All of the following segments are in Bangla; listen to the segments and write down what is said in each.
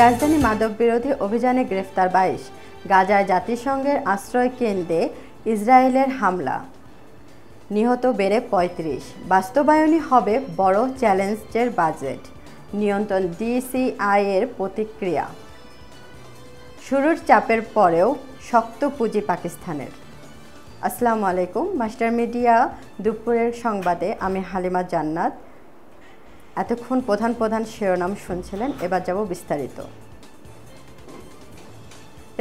রাজধানী মাদক বিরোধী অভিযানে গ্রেফতার ২২। গাজায় জাতিসংঘের আশ্রয় কেন্দ্রে ইসরায়েলের হামলা, নিহত বেড়ে ৩৫। বাস্তবায়নই হবে বড় চ্যালেঞ্জের বাজেট, নিয়ন্ত্রণ ডিসিআই এর প্রতিক্রিয়া। শুরুর চাপের পরেও শক্ত পুঁজি পাকিস্তানের। আসসালামু আলাইকুম, মাস্টার মিডিয়া দুপুরের সংবাদে আমি হালিমা জান্নাত। এতক্ষণ প্রধান শিরোনাম শুনছিলেন, এবার যাব বিস্তারিত।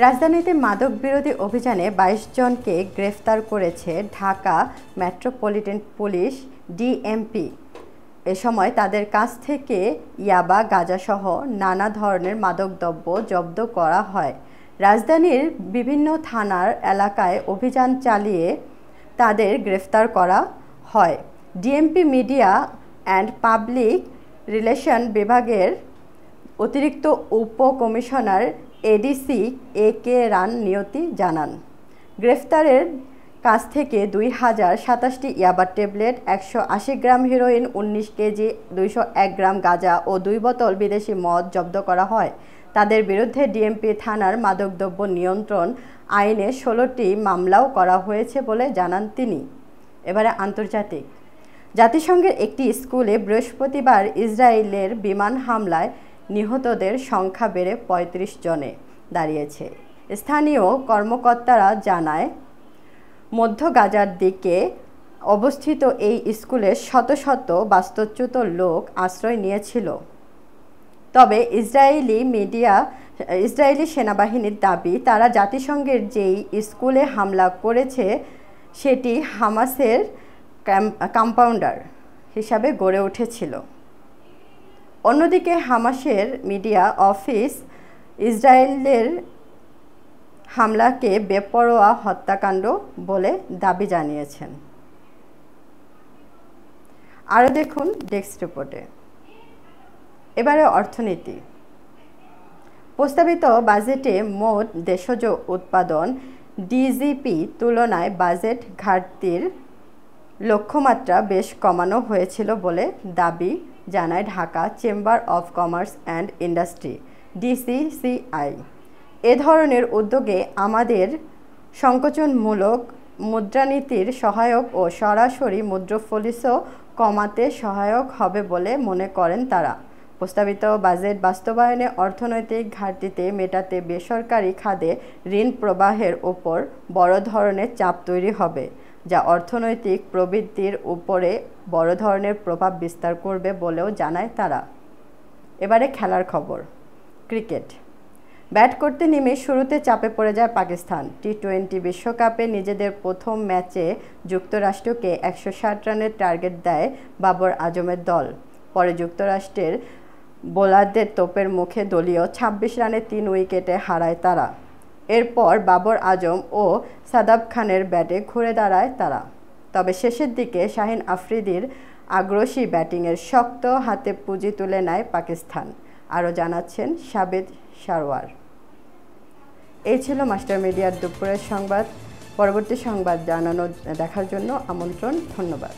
রাজধানীতে মাদক বিরোধী অভিযানে ২২ জনকে গ্রেফতার করেছে ঢাকা মেট্রোপলিটন পুলিশ ডিএমপি। এ সময় তাদের কাছ থেকে ইয়াবা, গাঁজাসহ নানা ধরনের মাদকদ্রব্য জব্দ করা হয়। রাজধানীর বিভিন্ন থানার এলাকায় অভিযান চালিয়ে তাদের গ্রেফতার করা হয়। DMP media and public relation বিভাগের অতিরিক্ত উপকমিশনার এডিসি এ কে রান নিয়তি জানান, গ্রেফতারের কাছ থেকে ২০২৭টি ইয়াবা ট্যাবলেট, ১৮০ গ্রাম হেরোইন, ১৯ কেজি ২০১ গ্রাম গাঁজা ও ২ বোতল বিদেশি মদ জব্দ করা হয়। তাদের বিরুদ্ধে ডিএমপি থানার মাদকদ্রব্য নিয়ন্ত্রণ আইনে ১৬টি মামলাও করা হয়েছে বলে জানান তিনি। এবারে আন্তর্জাতিক। জাতিসংঘের একটি স্কুলে বৃহস্পতিবার ইসরায়েলের বিমান হামলায় নিহতদের সংখ্যা বেড়ে ৩৫ জনে দাঁড়িয়েছে। স্থানীয় কর্মকর্তারা জানায়, মধ্য গাজার দিকে অবস্থিত এই স্কুলে শত শত বাস্তুচ্যুত লোক আশ্রয় নিয়েছিল। তবে ইসরায়েলি সেনাবাহিনীর দাবি, তারা জাতিসংঘের যেই স্কুলে হামলা করেছে সেটি হামাসের কম্পাউন্ডার হিসাবে গড়ে উঠেছিল। অন্যদিকে হামাসের মিডিয়া অফিস ইসরায়েলের হামলাকে বেপরোয়া হত্যাকাণ্ড বলে দাবি জানিয়েছেন। আরও দেখুন ডেস্ক রিপোর্টে। এবারে অর্থনীতি। প্রস্তাবিত বাজেটে মোট দেশজ উৎপাদন ডিজিপি তুলনায় বাজেট ঘাটতির লক্ষ্যমাত্রা বেশ কমানো হয়েছিল বলে দাবি জানায় Dhaka chamber of commerce and industry DCCI. এ ধরনের উদ্যোগে আমাদের সংকোচনমূলক মুদ্রানীতির সহায়ক ও সরাসরি মুদ্রাস্ফীতিও কমাতে সহায়ক হবে বলে মনে করেন তারা। প্রস্তাবিত বাজেট বাস্তবায়নে অর্থনৈতিক ঘাটতিতে মেটাতে বেসরকারি খাতে ঋণ প্রবাহের ওপর বড় ধরনের চাপ তৈরি হবে, যা অর্থনৈতিক প্রবৃদ্ধির উপরে বড় ধরনের প্রভাব বিস্তার করবে বলেও জানায় তারা। এবারে খেলার খবর। ক্রিকেট। ব্যাট করতে নেমে শুরুতে চাপে পড়ে যায় পাকিস্তান। টি-20 বিশ্বকাপে নিজেদের প্রথম ম্যাচে যুক্তরাষ্ট্রকে ১৬০ রানের টার্গেট দেয় বাবর আজমের দল। পরে যুক্তরাষ্ট্রের বোলারদের তোপের মুখে দলীয় ২৬ রানে ৩ উইকেটে হারায় তারা। এরপর বাবর আজম ও সাদাব খানের ব্যাটে ঘুরে দাঁড়ায় তারা। তবে শেষের দিকে শাহিন আফ্রিদির আগ্রাসী ব্যাটিংয়ের শক্ত হাতে পুঁজি তুলে নেয় পাকিস্তান। আরও জানাচ্ছেন সাবেদ সারওয়ার। এই ছিল মাস্টার মিডিয়ার দুপুরের সংবাদ। পরবর্তী সংবাদ দেখার জন্য আমন্ত্রণ। ধন্যবাদ।